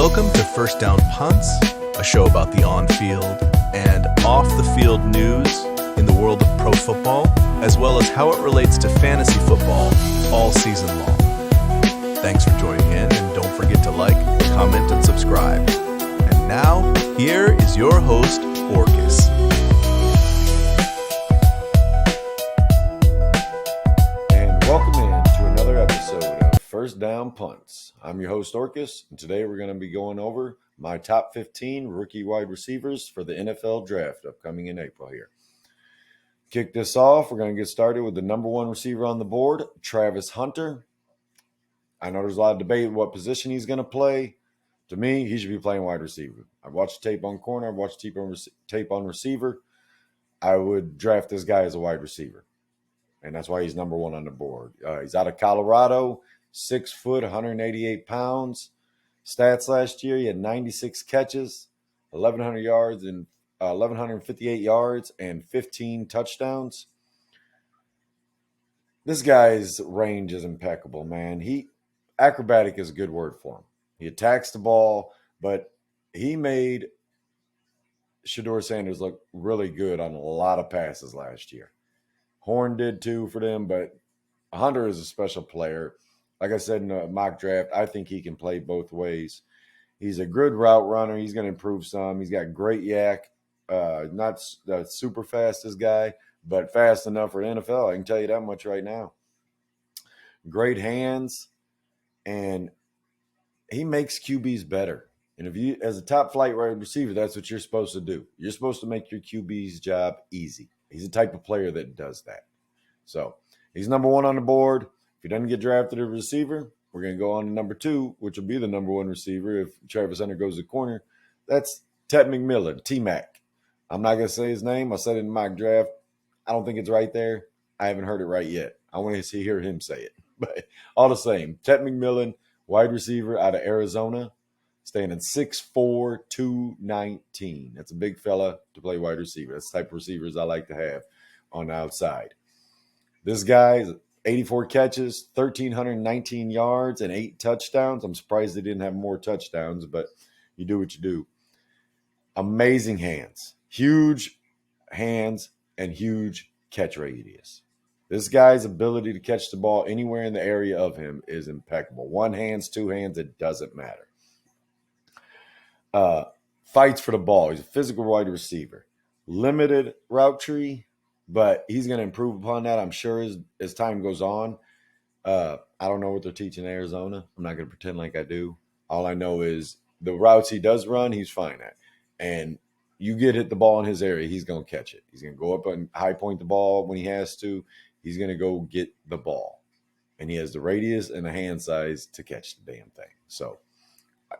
Welcome to First Down Punts, a show about the on-field and off-the-field news in the world of pro football, as well as how it relates to fantasy football all season long. Thanks for joining in, and don't forget to like, comment, and subscribe. And now, here is your host, Orcus. And welcome in to another episode of First Down Punts. I'm your host, Orcus, and today we're going to be going over my top 15 rookie wide receivers for the NFL Draft upcoming in April here. Kick this off, we're going to get started with the number one receiver on the board, Travis Hunter. I know there's a lot of debate what position he's going to play. To me, he should be playing wide receiver. I've watched tape on corner. I've watched tape on receiver. I would draft this guy as a wide receiver, and that's why he's number one on the board. He's out of Colorado, 6 foot, 188 pounds. Stats last year, he had 96 catches, 1,100 yards and 1,158 yards and 15 touchdowns. This guy's range is impeccable, man. Acrobatic is a good word for him. He attacks the ball, but he made Shedeur Sanders look really good on a lot of passes last year. Horn did too for them, but Hunter is a special player. Like I said in the mock draft, I think he can play both ways. He's a good route runner. He's going to improve some. He's got great yak. Not the super fastest guy, but fast enough for the NFL. I can tell you that much right now. Great hands, and he makes QBs better. And if you, as a top flight wide receiver, that's what you're supposed to do. You're supposed to make your QB's job easy. He's the type of player that does that. So he's number one on the board. If he doesn't get drafted as a receiver, we're going to go on to number two, which will be the number one receiver if Travis Hunter goes to corner. That's Ted McMillan, T-Mac. I'm not going to say his name. I said it in my draft. I don't think it's right there. I haven't heard it right yet. I want to hear him say it. But all the same, Ted McMillan, wide receiver out of Arizona, standing 6'4", 219. That's a big fella to play wide receiver. That's the type of receivers I like to have on the outside. This guy's 84 catches, 1,319 yards, and 8 touchdowns. I'm surprised they didn't have more touchdowns, but you do what you do. Amazing hands. Huge hands and huge catch radius. This guy's ability to catch the ball anywhere in the area of him is impeccable. One hands, two hands, it doesn't matter. Fights for the ball. He's a physical wide receiver. Limited route tree, but he's going to improve upon that, I'm sure, as time goes on. I don't know what they're teaching in Arizona. I'm not going to pretend like I do. All I know is the routes he does run, he's fine at. And you hit the ball in his area, he's going to catch it. He's going to go up and high point the ball when he has to. He's going to go get the ball. And he has the radius and the hand size to catch the damn thing. So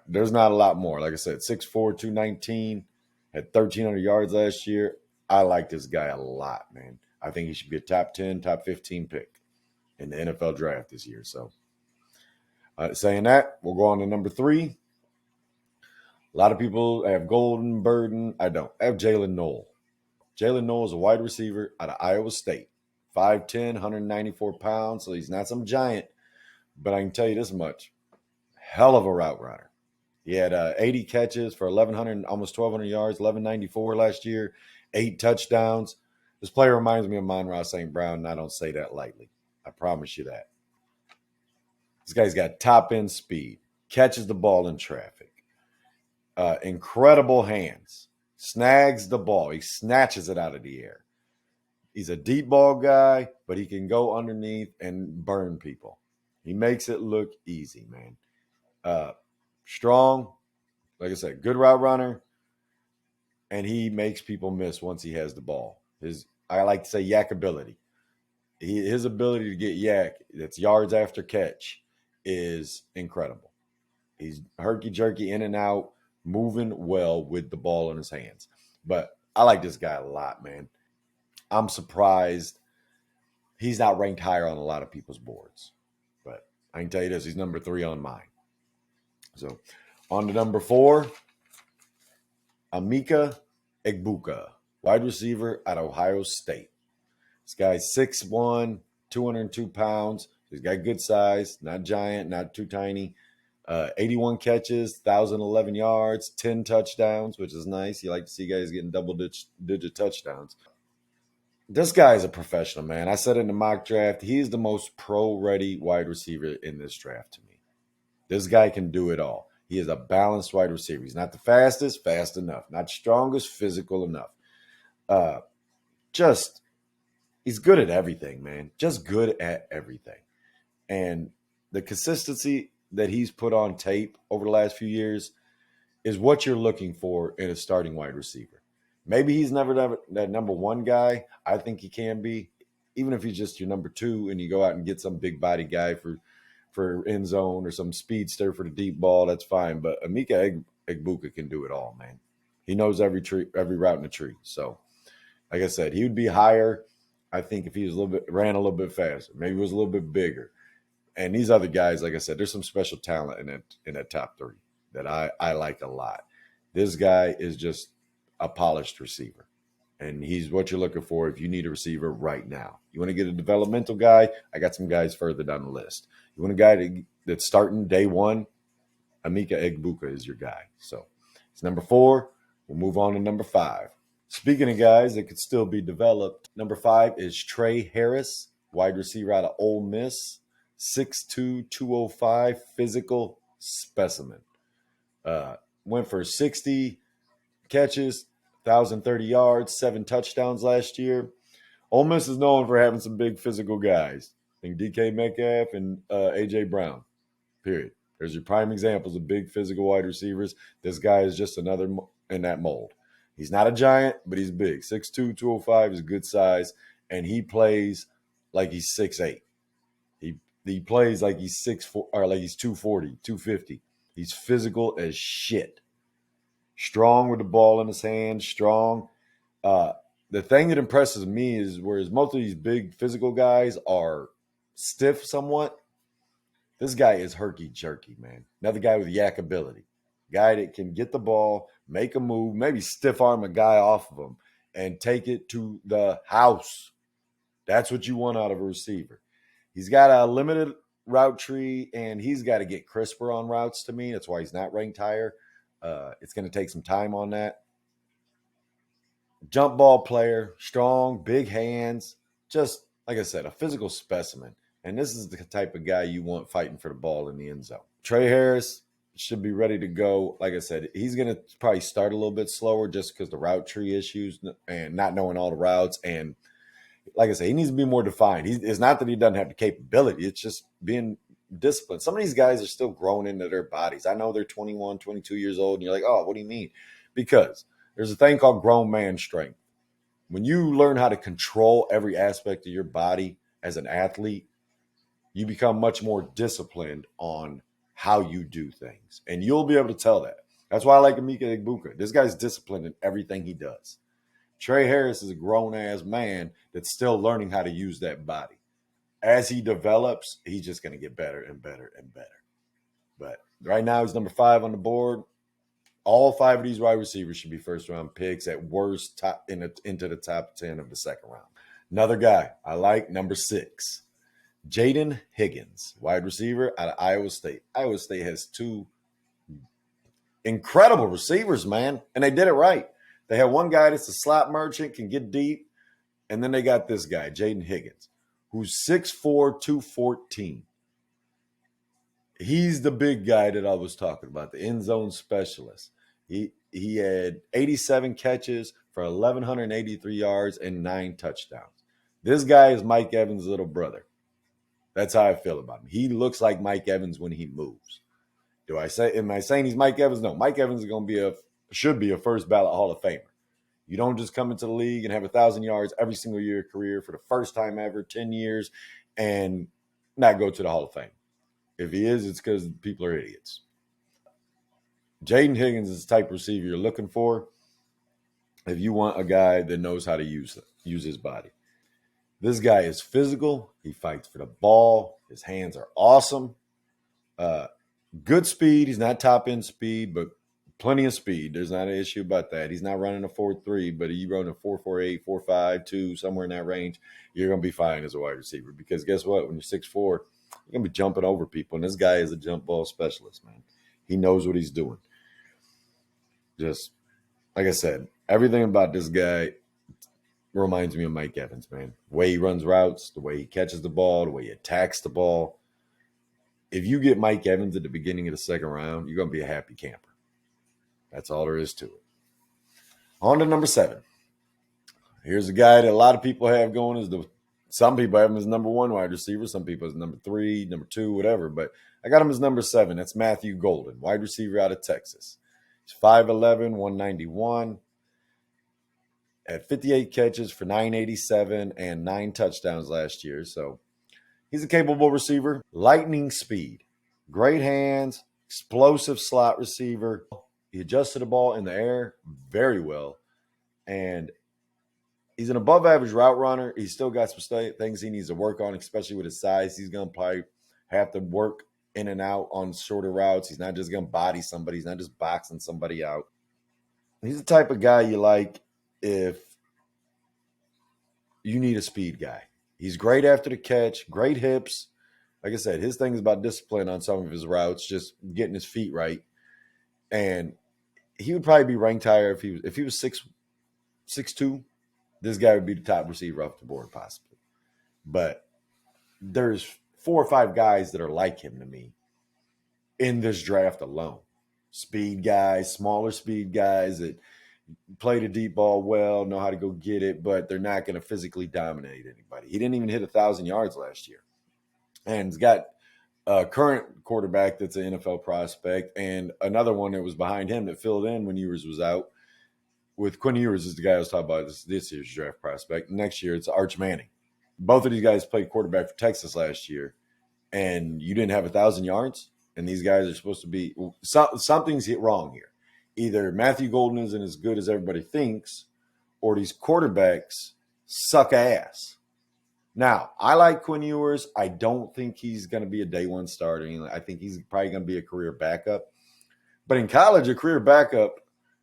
there's not a lot more. Like I said, 6'4", 219, had 1,300 yards last year. I like this guy a lot, man. I think he should be a top 10, top 15 pick in the NFL draft this year. So saying that, we'll go on to number 3. A lot of people have Golden Burden. I don't. I have Jalen Noel. Jalen Noel is a wide receiver out of Iowa State. 5'10", 194 pounds, so he's not some giant. But I can tell you this much. Hell of a route runner. He had 80 catches for 1,100, almost 1,200 yards, 1,194 last year, 8 touchdowns. This player reminds me of Monroe St. Brown, and I don't say that lightly. I promise you that. This guy's got top-end speed, catches the ball in traffic. Incredible hands. Snags the ball. He snatches it out of the air. He's a deep ball guy, but he can go underneath and burn people. He makes it look easy, man. Strong, like I said, good route runner, and he makes people miss once he has the ball. I like to say yak ability. His ability to get yak, that's yards after catch, is incredible. He's herky-jerky in and out, moving well with the ball in his hands. But I like this guy a lot, man. I'm surprised he's not ranked higher on a lot of people's boards. But I can tell you this, he's number 3 on mine. So on to number 4, Emeka Egbuka, wide receiver at Ohio State. This guy's 6'1", 202 pounds. He's got good size, not giant, not too tiny. 81 catches, 1,011 yards, 10 touchdowns, which is nice. You like to see guys getting double-digit touchdowns. This guy is a professional, man. I said in the mock draft, he's the most pro-ready wide receiver in this draft to me. This guy can do it all. He is a balanced wide receiver. He's not the fastest, fast enough. Not strongest, physical enough. He's good at everything, man. Just good at everything. And the consistency that he's put on tape over the last few years is what you're looking for in a starting wide receiver. Maybe he's never that number one guy. I think he can be. Even if he's just your number two and you go out and get some big body guy for end zone or some speedster for the deep ball, that's fine. But Emeka Egbuka can do it all, man. He knows every route in the tree. So, like I said, he would be higher, I think, if he was ran a little bit faster. Maybe was a little bit bigger. And these other guys, like I said, there's some special talent in that top three that I like a lot. This guy is just a polished receiver. And he's what you're looking for if you need a receiver right now. You want to get a developmental guy? I got some guys further down the list. You want a guy that's starting day one? Emeka Egbuka is your guy. So it's number 4. We'll move on to number 5. Speaking of guys that could still be developed, number 5 is Trey Harris, wide receiver out of Ole Miss, 6'2", 205, physical specimen. Went for 60 catches, 1,030 yards, 7 touchdowns last year. Ole Miss is known for having some big physical guys. I think DK Metcalf and A.J. Brown, period. There's your prime examples of big physical wide receivers. This guy is just another in that mold. He's not a giant, but he's big. 6'2", 205 is good size, and he plays like he's 6'8". He plays like he's 6'4", or like he's 240, 250. He's physical as shit. Strong with the ball in his hand, strong. The thing that impresses me is whereas most of these big physical guys are stiff somewhat, this guy is herky-jerky, man. Another guy with yak ability. Guy that can get the ball, make a move, maybe stiff arm a guy off of him, and take it to the house. That's what you want out of a receiver. He's got a limited route tree, and he's got to get crisper on routes to me. That's why he's not ranked higher. It's going to take some time on that. Jump ball player, strong, big hands, just, like I said, a physical specimen. And this is the type of guy you want fighting for the ball in the end zone. Trey Harris should be ready to go. Like I said, he's going to probably start a little bit slower just because the route tree issues and not knowing all the routes. And like I said, he needs to be more defined. It's not that he doesn't have the capability. It's just being disciplined. Some of these guys are still growing into their bodies. I know they're 21, 22 years old, and you're like, oh, what do you mean? Because there's a thing called grown man strength. When you learn how to control every aspect of your body as an athlete, you become much more disciplined on how you do things. And you'll be able to tell that. That's why I like Emeka Egbuka. This guy's disciplined in everything he does. Trey Harris is a grown-ass man that's still learning how to use that body. As he develops, he's just going to get better and better and better. But right now, he's number 5 on the board. All 5 of these wide receivers should be first-round picks, at worst into the top 10 of the second round. Another guy I like, number 6, Jaden Higgins, wide receiver out of Iowa State. Iowa State has 2 incredible receivers, man, and they did it right. They have one guy that's a slot merchant, can get deep, and then they got this guy, Jaden Higgins, who's 6'4", 214. He's the big guy that I was talking about, the end zone specialist. He had 87 catches for 1,183 yards and 9 touchdowns. This guy is Mike Evans' little brother. That's how I feel about him. He looks like Mike Evans when he moves. Am I saying he's Mike Evans? No, Mike Evans is should be a first ballot Hall of Famer. You don't just come into the league and have 1,000 yards every single year of career for the first time ever, 10 years, and not go to the Hall of Fame. If he is, it's because people are idiots. Jaden Higgins is the type of receiver you're looking for if you want a guy that knows how to use his body. This guy is physical. He fights for the ball. His hands are awesome. Good speed. He's not top-end speed, but plenty of speed. There's not an issue about that. He's not running a 4.3, but he running a 4.48, 4.5, 2, somewhere in that range. You're going to be fine as a wide receiver because guess what? When you're 6'4", You're going to be jumping over people. And this guy is a jump ball specialist, man. He knows what he's doing. Just like I said, everything about this guy reminds me of Mike Evans, man. The way he runs routes, the way he catches the ball, the way he attacks the ball. If you get Mike Evans at the beginning of the second round, you're going to be a happy camper. That's all there is to it. On to number 7. Here's a guy that a lot of people have going as some people have him as number 1 wide receiver. Some people as number 3, number 2, whatever. But I got him as number 7. That's Matthew Golden, wide receiver out of Texas. He's 5'11", 191. Had 58 catches for 987 and 9 touchdowns last year. So he's a capable receiver. Lightning speed. Great hands. Explosive slot receiver. He adjusted the ball in the air very well. And he's an above-average route runner. He's still got some things he needs to work on, especially with his size. He's going to probably have to work in and out on shorter routes. He's not just going to body somebody. He's not just boxing somebody out. He's the type of guy you like if you need a speed guy. He's great after the catch, great hips. Like I said, his thing is about discipline on some of his routes, just getting his feet right. And he would probably be ranked higher if he was 6'2". This guy would be the top receiver off the board possibly. But there's 4 or 5 guys that are like him to me in this draft alone. Speed guys, smaller speed guys that play the deep ball well, know how to go get it, but they're not going to physically dominate anybody. He didn't even hit 1,000 yards last year. And he's got a current quarterback that's an NFL prospect and another one that was behind him that filled in when Ewers was out. With Quinn Ewers is the guy I was talking about this year's draft prospect. Next year, it's Arch Manning. Both of these guys played quarterback for Texas last year, and you didn't have 1,000 yards, and these guys are supposed to be something's hit wrong here. Either Matthew Golden isn't as good as everybody thinks, or these quarterbacks suck ass. Now, I like Quinn Ewers. I don't think he's going to be a day one starter. I think he's probably going to be a career backup. But in college, a career backup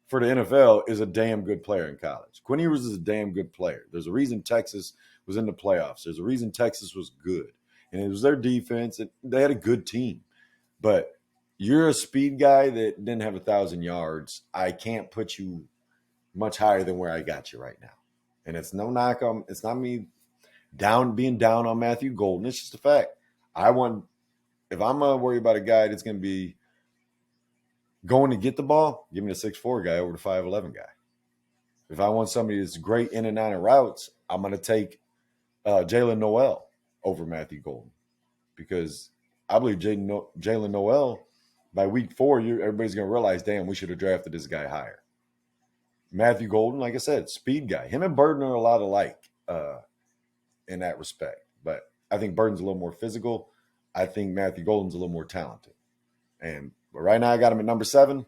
for the NFL is a damn good player in college. Quinn Ewers is a damn good player. There's a reason Texas was in the playoffs. There's a reason Texas was good. And it was their defense. They had a good team. But you're a speed guy that didn't have 1,000 yards. I can't put you much higher than where I got you right now. And it's no knock on, it's not me being down on Matthew Golden. It's just a fact. If I'm going to worry about a guy that's going to be going to get the ball, give me the 6'4" guy over the 5'11" guy. If I want somebody that's great in and out of routes, I'm going to take Jalen Noel over Matthew Golden because I believe Jalen Noel, by week 4, everybody's going to realize, damn, we should have drafted this guy higher. Matthew Golden, like I said, speed guy. Him and Burden are a lot alike in that respect. But I think Burden's a little more physical. I think Matthew Golden's a little more talented. But right now I got him at number 7.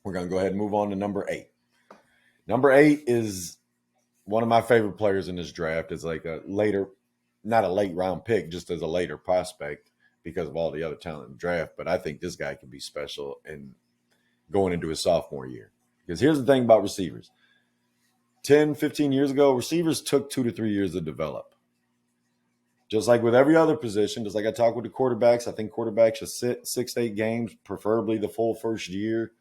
We're going to go ahead and move on to number 8. Number 8 is one of my favorite players in this draft. It's like not a late round pick, just as a later prospect because of all the other talent in the draft. But I think this guy can be special and going into his sophomore year. Because here's the thing about receivers. 10, 15 years ago, receivers took 2 to 3 years to develop. Just like with every other position, just like I talk with the quarterbacks, I think quarterbacks should sit 6 to 8 games, preferably the full first year.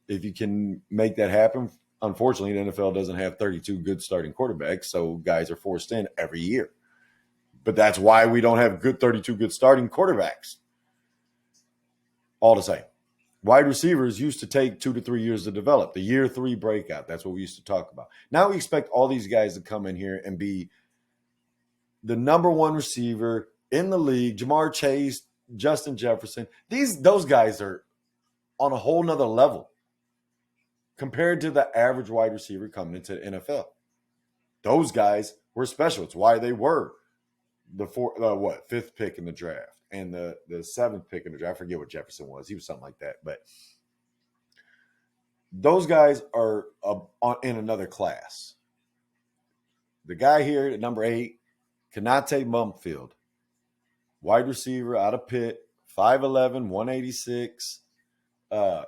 If you can make that happen, unfortunately, the NFL doesn't have 32 good starting quarterbacks, so guys are forced in every year. But that's why we don't have 32 good starting quarterbacks. All the same. Wide receivers used to take 2 to 3 years to develop. The year 3 breakout, that's what we used to talk about. Now we expect all these guys to come in here and be the number 1 receiver in the league. Jamar Chase, Justin Jefferson. Those guys are on a whole nother level compared to the average wide receiver coming into the NFL. Those guys were special. It's why they were the 5th pick in the draft and the 7th pick in the draft. I forget what Jefferson was. He was something like that. But those guys are in another class. The guy here at number 8, Konate Mumfield, wide receiver out of Pitt, 5'11", 186.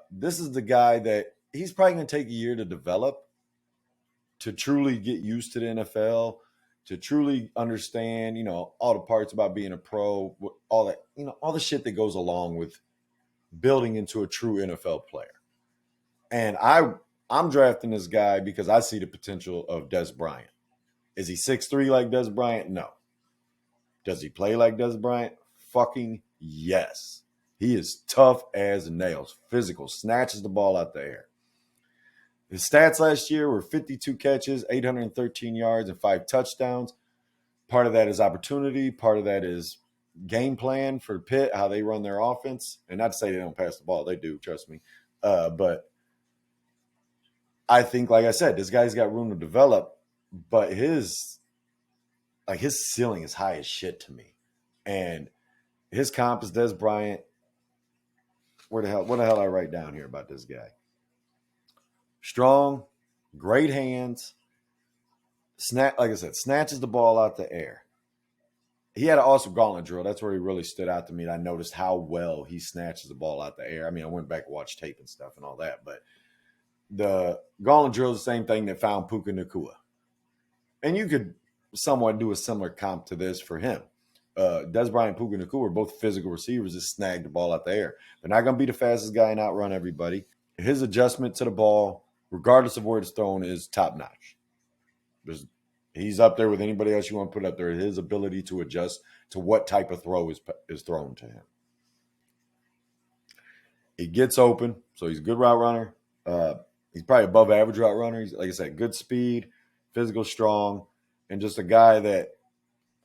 This is the guy that he's probably going to take a year to develop, to truly get used to the NFL to truly understand, all the parts about being a pro, all that, all the shit that goes along with building into a true NFL player. And I'm drafting this guy because I see the potential of Dez Bryant. Is he 6'3" like Dez Bryant? No. Does he play like Dez Bryant? Fucking yes. He is tough as nails, physical, snatches the ball out the air. His stats last year were 52 catches, 813 yards, and 5 touchdowns. Part of that is opportunity. Part of that is game plan for Pitt, how they run their offense. And not to say they don't pass the ball. They do, trust me. But I think, like I said, this guy's got room to develop. But his ceiling is high as shit to me. And his comp is Dez Bryant. What the hell I write down here about this guy? Strong, great hands, like I said, snatches the ball out the air. He had an awesome gauntlet drill. That's where he really stood out to me. And I noticed how well he snatches the ball out the air. I mean, I went back and watched tape and stuff and all that, but the gauntlet drill is the same thing that found Puka Nacua. And you could somewhat do a similar comp to this for him. Dez Bryant and Puka Nacua are both physical receivers that snag the ball out the air. They're not going to be the fastest guy and outrun everybody. His adjustment to the ball, regardless of where it's thrown, is top notch. He's up there with anybody else you want to put up there. His ability to adjust to what type of throw is thrown to him. He gets open, so he's a good route runner. He's probably above average route runner. He's, like I said, good speed, physical, strong, and just a guy that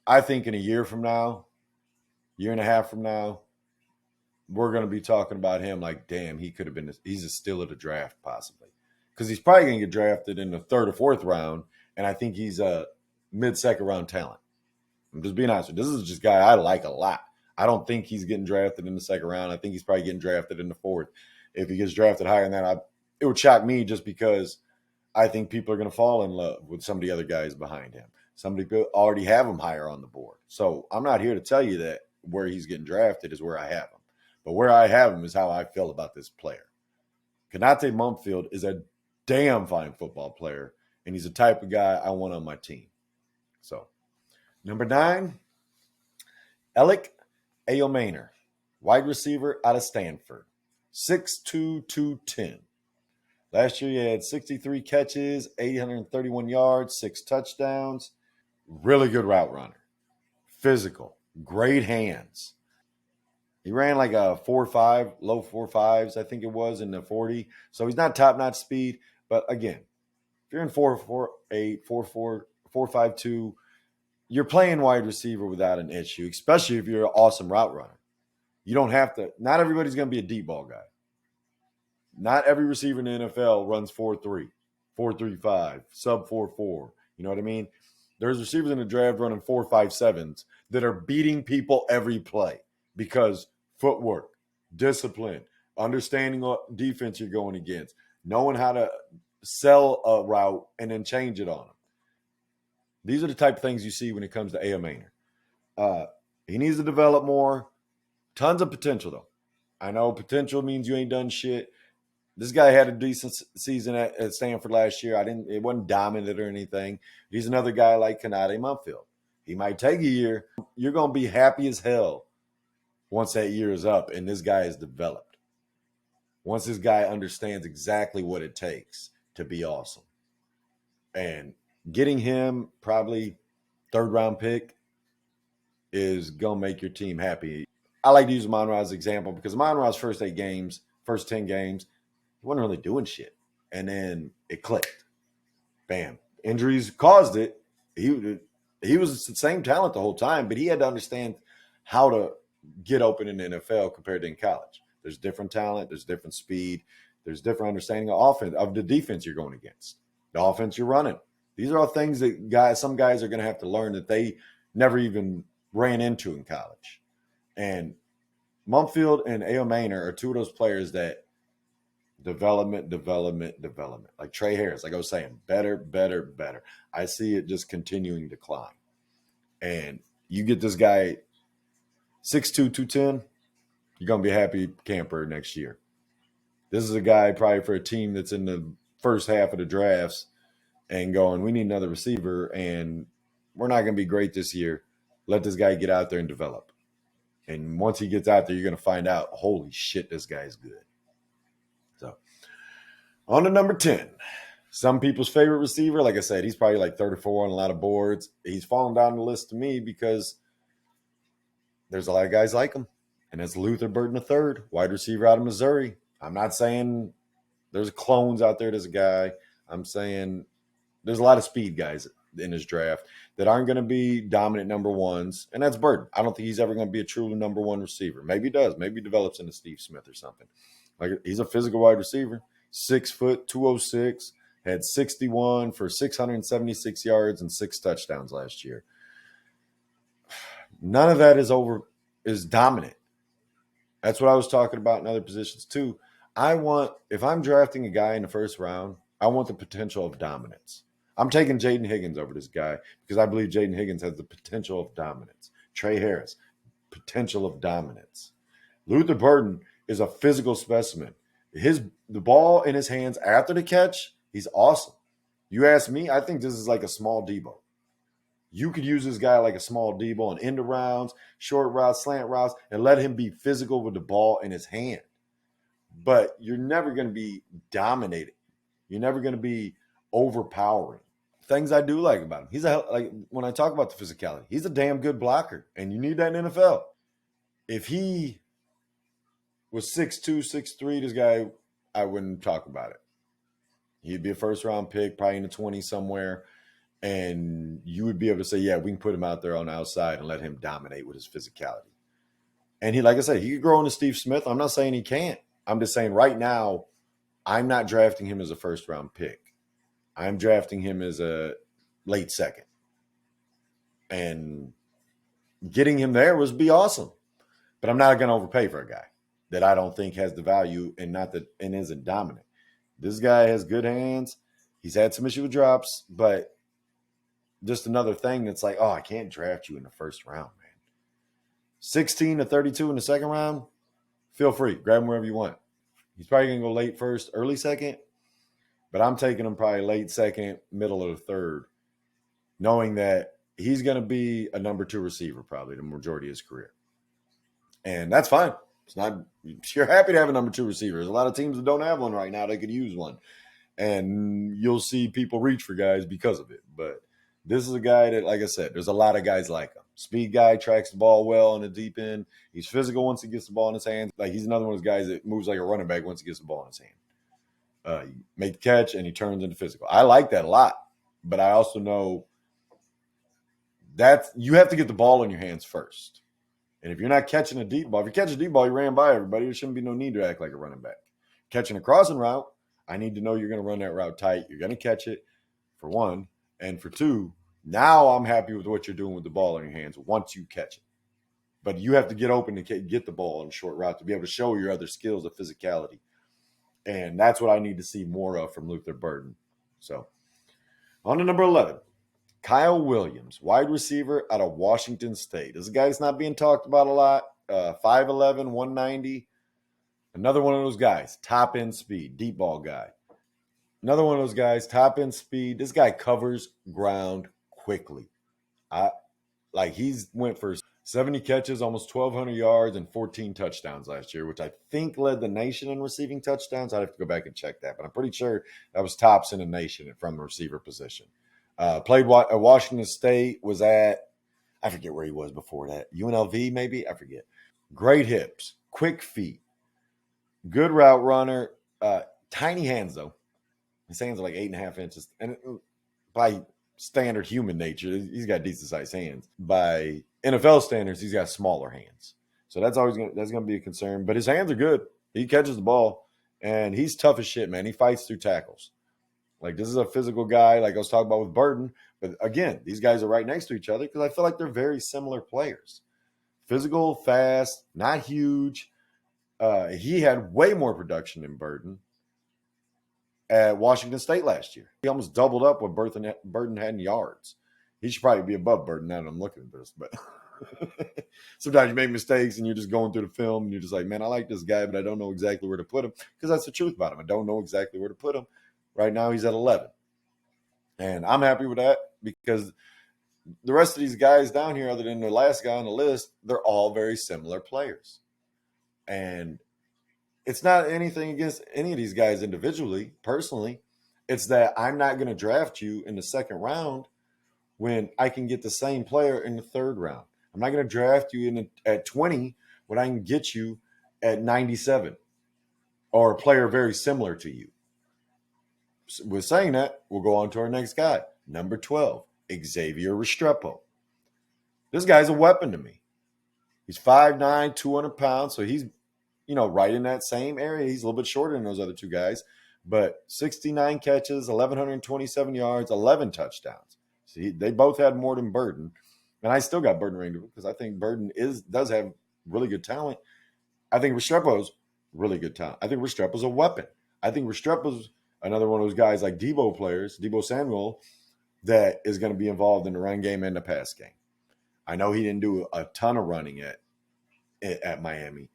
I think in a year from now, year and a half from now, we're going to be talking about him like, damn, he could have been, he's a steal of the draft possibly. Because he's probably going to get drafted in the 3rd or 4th round, and I think he's a mid-second round talent. I'm just being honest with you. This is just a guy I like a lot. I don't think he's getting drafted in the 2nd round. I think he's probably getting drafted in the 4th. If he gets drafted higher than that, it would shock me just because I think people are going to fall in love with some of the other guys behind him. Somebody could already have him higher on the board. So I'm not here to tell you that where he's getting drafted is where I have him. But where I have him is how I feel about this player. Konata Mumpfield is a damn fine football player, and he's the type of guy I want on my team. So, number 9, Alec Ayomaner, wide receiver out of Stanford, 6'2", 210. Last year, he had 63 catches, 831 yards, 6 touchdowns. Really good route runner. Physical. Great hands. He ran like a 4.5, low 4.5s, I think it was, in the 40. So he's not top-notch speed. But again, if you're in 4.48, 4.4, 4.52, you're playing wide receiver without an issue, especially if you're an awesome route runner. You don't have to – not everybody's going to be a deep ball guy. Not every receiver in the NFL runs 4.3, 4.35, sub 4.4. You know what I mean? There's receivers in the draft running 4.57s that are beating people every play because footwork, discipline, understanding what defense you're going against, knowing how to sell a route and then change it on them. These are the type of things you see when it comes to Ayomaner. He needs to develop more. Tons of potential, though. I know potential means you ain't done shit. This guy had a decent season at Stanford last year. It wasn't dominant or anything. He's another guy like Konata Mumpfield. He might take a year. You're going to be happy as hell once that year is up and this guy is developed. Once this guy understands exactly what it takes to be awesome. And getting him probably 3rd round pick is going to make your team happy. I like to use Amon-Ra as an example because Amon-Ra's first 10 games, he wasn't really doing shit. And then it clicked. Bam. Injuries caused it. He was the same talent the whole time, but he had to understand how to get open in the NFL compared to in college. There's different talent. There's different speed. There's different understanding of offense, of the defense you're going against, the offense you're running. These are all things that some guys are going to have to learn that they never even ran into in college. And Mumpfield and Ayomaner are two of those players that development. Like Trey Harris, like I was saying, better. I see it just continuing to climb. And you get this guy 6'2", 210, you're going to be a happy camper next year. This is a guy probably for a team that's in the first half of the drafts and going, we need another receiver, and we're not going to be great this year. Let this guy get out there and develop. And once he gets out there, you're going to find out, holy shit, this guy's good. So, on to number 10. Some people's favorite receiver, like I said, he's probably like 34 on a lot of boards. He's fallen down the list to me because there's a lot of guys like him. And it's Luther Burden III, wide receiver out of Missouri. I'm not saying there's clones out there. There's a guy. I'm saying there's a lot of speed guys in his draft that aren't going to be dominant number ones, and that's Burden. I don't think he's ever going to be a truly number one receiver. Maybe he does. Maybe he develops into Steve Smith or something. Like, he's a physical wide receiver, 6 foot, 206, had 61 for 676 yards and 6 touchdowns last year. None of that is dominant. That's what I was talking about in other positions too. If I'm drafting a guy in the first round, I want the potential of dominance. I'm taking Jaden Higgins over this guy because I believe Jaden Higgins has the potential of dominance. Trey Harris, potential of dominance. Luther Burden is a physical specimen. The ball in his hands after the catch, he's awesome. You ask me, I think this is like a small Debo. You could use this guy like a small Debo on end rounds, short routes, slant routes, and let him be physical with the ball in his hand. But you're never going to be dominating. You're never going to be overpowering. Things I do like about him. When I talk about the physicality, he's a damn good blocker, and you need that in the NFL. If he was 6'2", 6'3", this guy, I wouldn't talk about it. He'd be a first-round pick, probably in the 20s somewhere. And you would be able to say, yeah, we can put him out there on the outside and let him dominate with his physicality. And he, like I said, he could grow into Steve Smith. I'm not saying he can't. I'm just saying right now, I'm not drafting him as a first-round pick. I'm drafting him as a late second. And getting him there would be awesome. But I'm not going to overpay for a guy that I don't think has the value and isn't dominant. This guy has good hands. He's had some issue with drops, but just another thing that's like, oh, I can't draft you in the first round, man. 16 to 32 in the second round, feel free. Grab him wherever you want. He's probably going to go late first, early second, but I'm taking him probably late second, middle of the third, knowing that he's going to be a number 2 receiver probably the majority of his career. And that's fine. You're happy to have a number 2 receiver. There's a lot of teams that don't have one right now. They could use one. And you'll see people reach for guys because of it. But this is a guy that, like I said, there's a lot of guys like him. Speed guy, tracks the ball well on the deep end. He's physical once he gets the ball in his hands. Like, he's another one of those guys that moves like a running back once he gets the ball in his hand. You make the catch, and he turns into physical. I like that a lot. But I also know that you have to get the ball in your hands first. And if you're not catching a deep ball, if you catch a deep ball, you ran by everybody. There shouldn't be no need to act like a running back. Catching a crossing route, I need to know you're going to run that route tight. You're going to catch it, for one. And for two, now I'm happy with what you're doing with the ball in your hands once you catch it. But you have to get open to get the ball on a short route to be able to show your other skills of physicality. And that's what I need to see more of from Luther Burden. So, on to number 11. Kyle Williams, wide receiver out of Washington State. This is a guy that's not being talked about a lot. 5'11", 190. Another one of those guys, top-end speed, deep ball guy. Another one of those guys, top-end speed. This guy covers ground quickly. He's went for 70 catches, almost 1,200 yards, and 14 touchdowns last year, which I think led the nation in receiving touchdowns. I'd have to go back and check that, but I'm pretty sure that was tops in the nation from the receiver position. Played at Washington State, was at, I forget where he was before that. UNLV maybe? I forget. Great hips, quick feet, good route runner, tiny hands though. His hands are like 8.5 inches. And by standard human nature, he's got decent sized hands. By NFL standards, he's got smaller hands. So that's going to be a concern. But his hands are good. He catches the ball, and he's tough as shit, man. He fights through tackles. Like, this is a physical guy, like I was talking about with Burden. But again, these guys are right next to each other because I feel like they're very similar players. Physical, fast, not huge. He had way more production than Burden at Washington State last year. He almost doubled up what Burden had in yards. He should probably be above Burden now that I'm looking at this. But sometimes you make mistakes and you're just going through the film and you're just like, man, I like this guy, but I don't know exactly where to put him. Because that's the truth about him. I don't know exactly where to put him. Right now he's at 11. And I'm happy with that because the rest of these guys down here, other than the last guy on the list, they're all very similar players. And it's not anything against any of these guys individually, personally. It's that I'm not going to draft you in the second round when I can get the same player in the third round. I'm not going to draft you at 20 when I can get you at 97 or a player very similar to you. With saying that, we'll go on to our next guy, number 12, Xavier Restrepo. This guy's a weapon to me. He's 5'9", 200 pounds, so he's, right in that same area. He's a little bit shorter than those other two guys, but 69 catches, 1,127 yards, 11 touchdowns. See, they both had more than Burden, and I still got Burden ranked because I think Burden does have really good talent. I think Restrepo's really good talent. I think Restrepo's a weapon. I think Restrepo's another one of those guys like Deebo Samuel, that is going to be involved in the run game and the pass game. I know he didn't do a ton of running at Miami,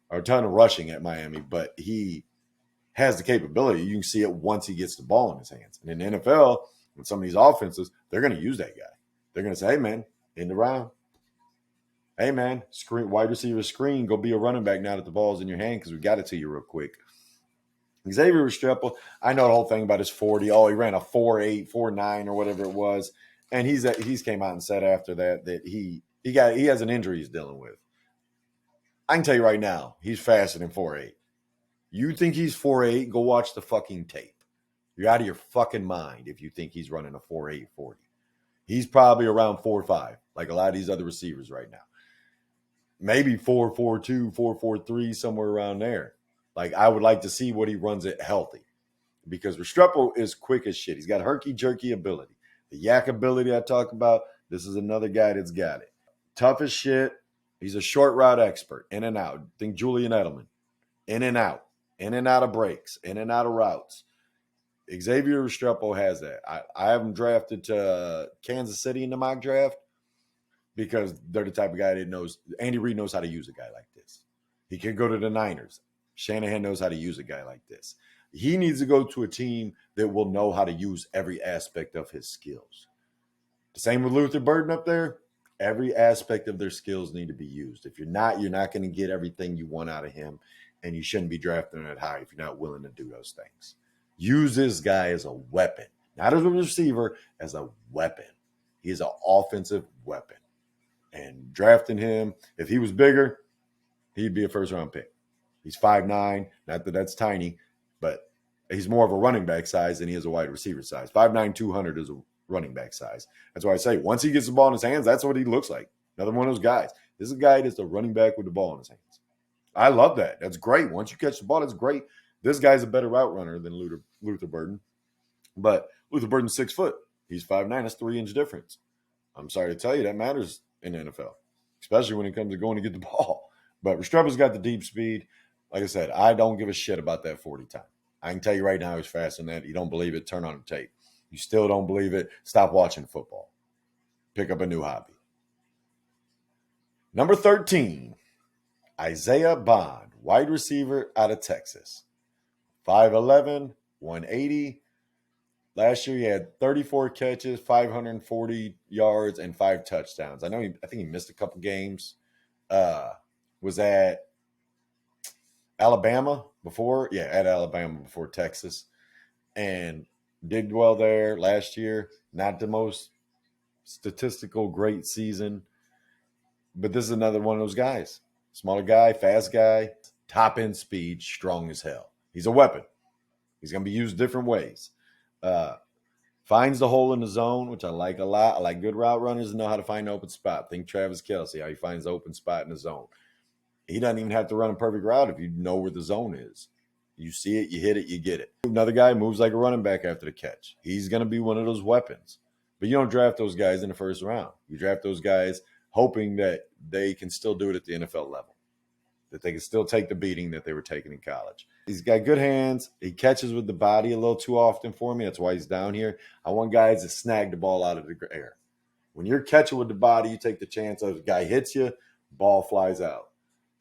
or a ton of rushing at Miami, but he has the capability. You can see it once he gets the ball in his hands. And in the NFL, with some of these offenses, they're going to use that guy. They're going to say, hey, man, end the round. Hey, man, wide receiver screen, go be a running back now that the ball's in your hand because we got it to you real quick. Xavier Restrepo, I know the whole thing about his 40. Oh, he ran a 4.8, 4.9 or whatever it was. And he's came out and said after that he has an injury he's dealing with. I can tell you right now, he's faster than 4.8. You think he's 4.8, go watch the fucking tape. You're out of your fucking mind if you think he's running a 4.8 40. He's probably around 4.5, like a lot of these other receivers right now. Maybe 4.42, 4.43, somewhere around there. Like, I would like to see what he runs it healthy, because Restrepo is quick as shit. He's got herky-jerky ability. The yak ability I talk about, this is another guy that's got it. Tough as shit. He's a short route expert, in and out. Think Julian Edelman. In and out of breaks, in and out of routes. Xavier Restrepo has that. I have him drafted to Kansas City in the mock draft because they're the type of guy that knows. Andy Reid knows how to use a guy like this. He can go to the Niners. Shanahan knows how to use a guy like this. He needs to go to a team that will know how to use every aspect of his skills. The same with Luther Burden up there. Every aspect of their skills need to be used. If you're not going to get everything you want out of him, and you shouldn't be drafting it high if you're not willing to do those things. Use this guy as a weapon, not as a receiver, as a weapon. He is an offensive weapon. And drafting him, if he was bigger, he'd be a first-round pick. He's 5'9", not that that's tiny, but he's more of a running back size than he is a wide receiver size. 5'9", 200 is a running back size. That's why I say once he gets the ball in his hands, that's what he looks like. Another one of those guys. This is a guy that's a running back with the ball in his hands. I love that. That's great. Once you catch the ball, that's great. This guy's a better route runner than Luther Burden. But Luther Burden's 6 foot. He's 5'9". That's 3-inch difference. I'm sorry to tell you, that matters in the NFL, especially when it comes to going to get the ball. But Restrepo's got the deep speed. Like I said, I don't give a shit about that 40 time. I can tell you right now he's faster than that. You don't believe it, turn on the tape. You still don't believe it, stop watching football. Pick up a new hobby. Number 13. Isaiah Bond, wide receiver out of Texas. 5'11", 180. Last year he had 34 catches, 540 yards, and 5 touchdowns. I think he missed a couple games. Was at Alabama before. Yeah, at Alabama before Texas. And did well there last year. Not the most statistical great season. But this is another one of those guys. Smaller guy, fast guy, top-end speed, strong as hell. He's a weapon. He's going to be used different ways. Finds the hole in the zone, which I like a lot. I like good route runners that know how to find an open spot. Think Travis Kelce, how he finds the open spot in the zone. He doesn't even have to run a perfect route if you know where the zone is. You see it, you hit it, you get it. Another guy moves like a running back after the catch. He's going to be one of those weapons. But you don't draft those guys in the first round. You draft those guys hoping that they can still do it at the NFL level, that they can still take the beating that they were taking in college. He's got good hands. He catches with the body a little too often for me. That's why he's down here. I want guys that snag the ball out of the air. When you're catching with the body, you take the chance of the guy hits you, ball flies out.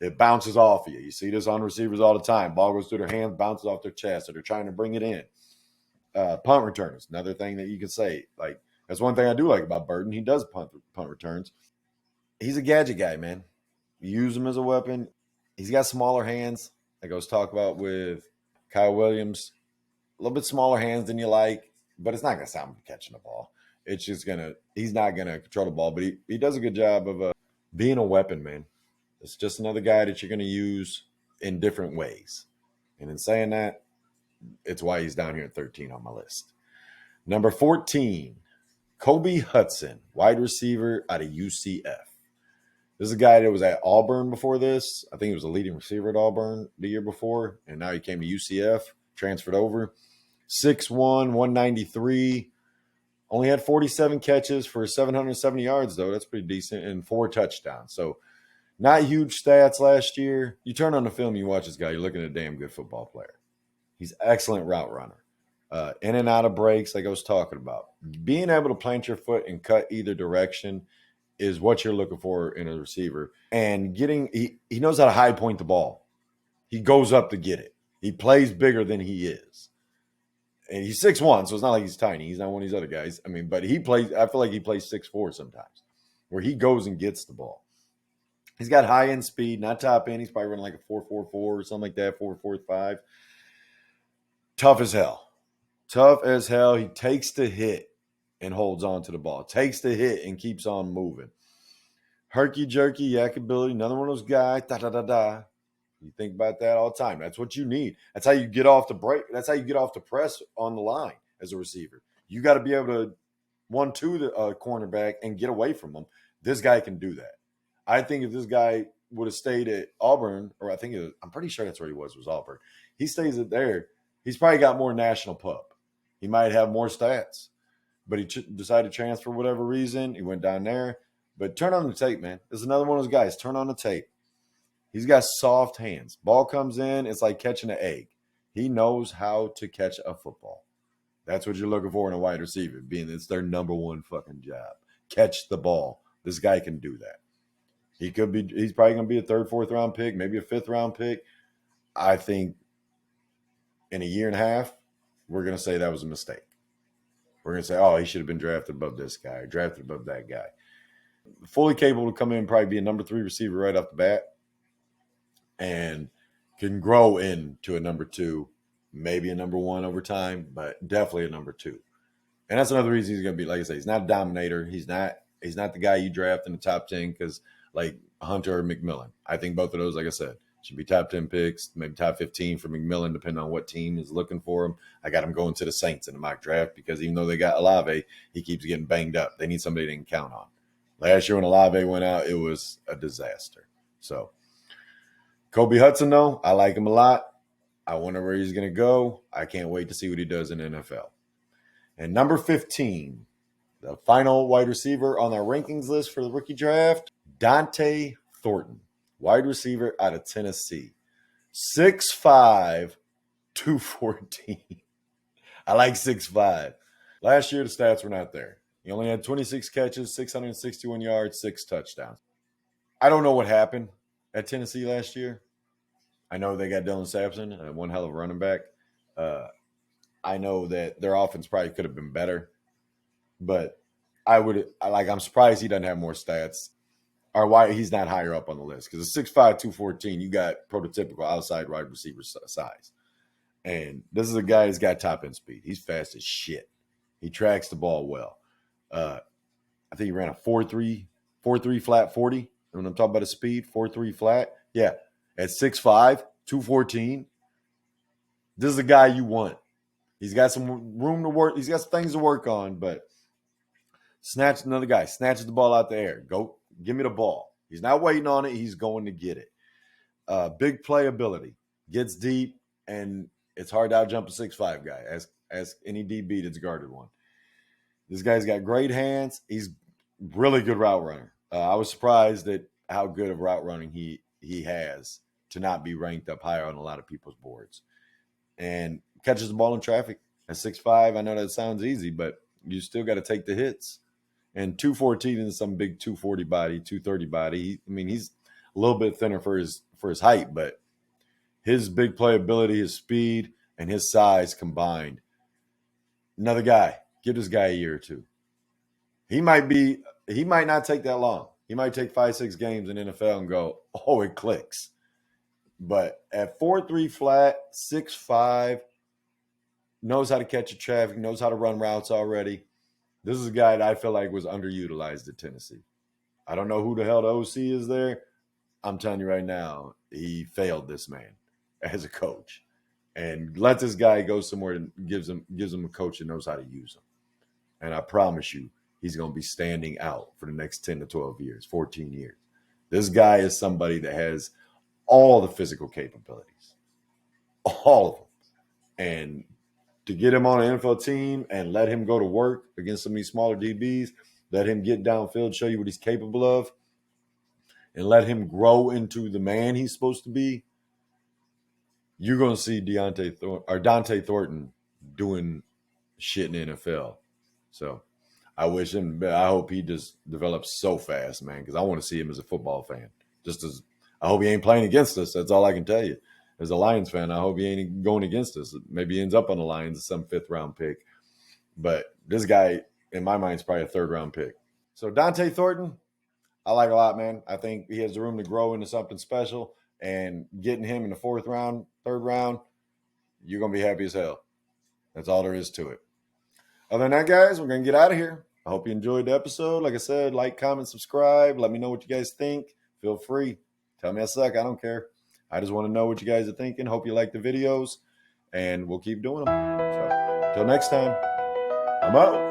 It bounces off of you. You see this on receivers all the time. Ball goes through their hands, bounces off their chest, or they're trying to bring it in. Punt returners, another thing that you can say. Like, That's one thing I do like about Burton. He does punt returns. He's a gadget guy, man. You use him as a weapon. He's got smaller hands, like I was talking about with Kyle Williams. A little bit smaller hands than you like, but it's not going to stop him catching the ball. It's just he's not going to control the ball, but he does a good job of being a weapon, man. It's just another guy that you're going to use in different ways. And in saying that, it's why he's down here at 13 on my list. Number 14, Kobe Hudson, wide receiver out of UCF. This is a guy that was at Auburn before this. I think he was a leading receiver at Auburn the year before, and now he came to UCF, transferred over. 6'1", 193. Only had 47 catches for 770 yards, though. That's pretty decent, and 4 touchdowns. So not huge stats last year. You turn on the film, you watch this guy, you're looking at a damn good football player. He's an excellent route runner. In and out of breaks, like I was talking about. Being able to plant your foot and cut either direction is what you're looking for in a receiver. And he knows how to high point the ball. He goes up to get it. He plays bigger than he is. And he's 6'1", so it's not like he's tiny. He's not one of these other guys. I mean, but I feel like he plays 6'4" sometimes, where he goes and gets the ball. He's got high end speed, not top end. He's probably running like a 4.44 or something like that, 4.45. Tough as hell. Tough as hell. He takes the hit and holds on to the ball. Takes the hit and keeps on moving. Herky-jerky, yak ability, another one of those guys. Da-da-da-da. You think about that all the time. That's what you need. That's how you get off the break. That's how you get off the press on the line as a receiver. You got to be able to 1-2 the cornerback and get away from him. This guy can do that. I think if this guy would have stayed at Auburn, or I'm pretty sure that's where he was Auburn. He stays at there. He's probably got more national pup. He might have more stats, but he decided to transfer for whatever reason. He went down there. But turn on the tape, man. This is another one of those guys. Turn on the tape. He's got soft hands. Ball comes in, it's like catching an egg. He knows how to catch a football. That's what you're looking for in a wide receiver, being it's their number one fucking job. Catch the ball. This guy can do that. He's probably going to be a 3rd, 4th round pick, maybe a 5th round pick. I think in a year and a half, we're going to say that was a mistake. We're going to say, oh, he should have been drafted above this guy, drafted above that guy. Fully capable to come in and probably be a number 3 receiver right off the bat. And can grow into a number 2, maybe a number 1 over time, but definitely a number 2. And that's another reason he's going to be, like I say, he's not a dominator. He's not the guy you draft in the top 10 because like Hunter or McMillan. I think both of those, like I said, should be top 10 picks, maybe top 15 for McMillan, depending on what team is looking for him. I got him going to the Saints in the mock draft because even though they got Olave, he keeps getting banged up. They need somebody they can count on. Last year when Olave went out, it was a disaster. So Kobe Hudson, though, I like him a lot. I wonder where he's going to go. I can't wait to see what he does in the NFL. And number 15, the final wide receiver on our rankings list for the rookie draft, Dante Thornton, wide receiver out of Tennessee. 6'5", 214. I like 6'5". Last year, the stats were not there. He only had 26 catches, 661 yards, 6 touchdowns. I don't know what happened at Tennessee last year. I know they got Dylan Sampson, one hell of a running back. I know that their offense probably could have been better, but I'm surprised he doesn't have more stats or why he's not higher up on the list. Because a 6'5", 214, you got prototypical outside wide receiver size. And this is a guy who's got top end speed. He's fast as shit. He tracks the ball well. I think he ran a 4.3 flat 40. When I'm talking about his speed, 4.3 flat. Yeah. At 6'5", 214. This is a guy you want. He's got some room to work. He's got some things to work on, but another guy snatches the ball out the air. Go, give me the ball. He's not waiting on it. He's going to get it. Big playability. Gets deep, and it's hard to outjump a 6'5" guy. As any DB that's guarded one. This guy's got great hands. He's really good route runner. I was surprised at how good of route running he has to not be ranked up higher on a lot of people's boards. And catches the ball in traffic at 6'5". I know that sounds easy, but you still got to take the hits. And 214 is some big 240 body, 230 body. He's a little bit thinner for his height, but his big playability, his speed, and his size combined. Another guy. Give this guy a year or two. He might not take that long. He might take 5-6 games in NFL and go, oh, it clicks. But at 4.3 flat, 6'5", knows how to catch a traffic, knows how to run routes already. This is a guy that I feel like was underutilized at Tennessee. I don't know who the hell the OC is there. I'm telling you right now, he failed this man as a coach. And let this guy go somewhere and gives him a coach that knows how to use him. And I promise you, he's going to be standing out for the next 10 to 12 years, 14 years. This guy is somebody that has all the physical capabilities, all of them. And to get him on an NFL team and let him go to work against some of these smaller DBs, let him get downfield, show you what he's capable of, and let him grow into the man he's supposed to be, you're going to see Dante Thornton doing shit in the NFL. So I hope he just develops so fast, man, because I want to see him as a football fan. I hope he ain't playing against us. That's all I can tell you. As a Lions fan, I hope he ain't going against us. Maybe he ends up on the Lions as some 5th-round pick. But this guy, in my mind, is probably a 3rd-round pick. So Dante Thornton, I like a lot, man. I think he has the room to grow into something special. And getting him in the 4th round, 3rd round, you're going to be happy as hell. That's all there is to it. Other than that, guys, we're going to get out of here. I hope you enjoyed the episode. Like I said, like, comment, subscribe. Let me know what you guys think. Feel free. Tell me I suck. I don't care. I just want to know what you guys are thinking. Hope you like the videos. And we'll keep doing them. So, until next time, I'm out.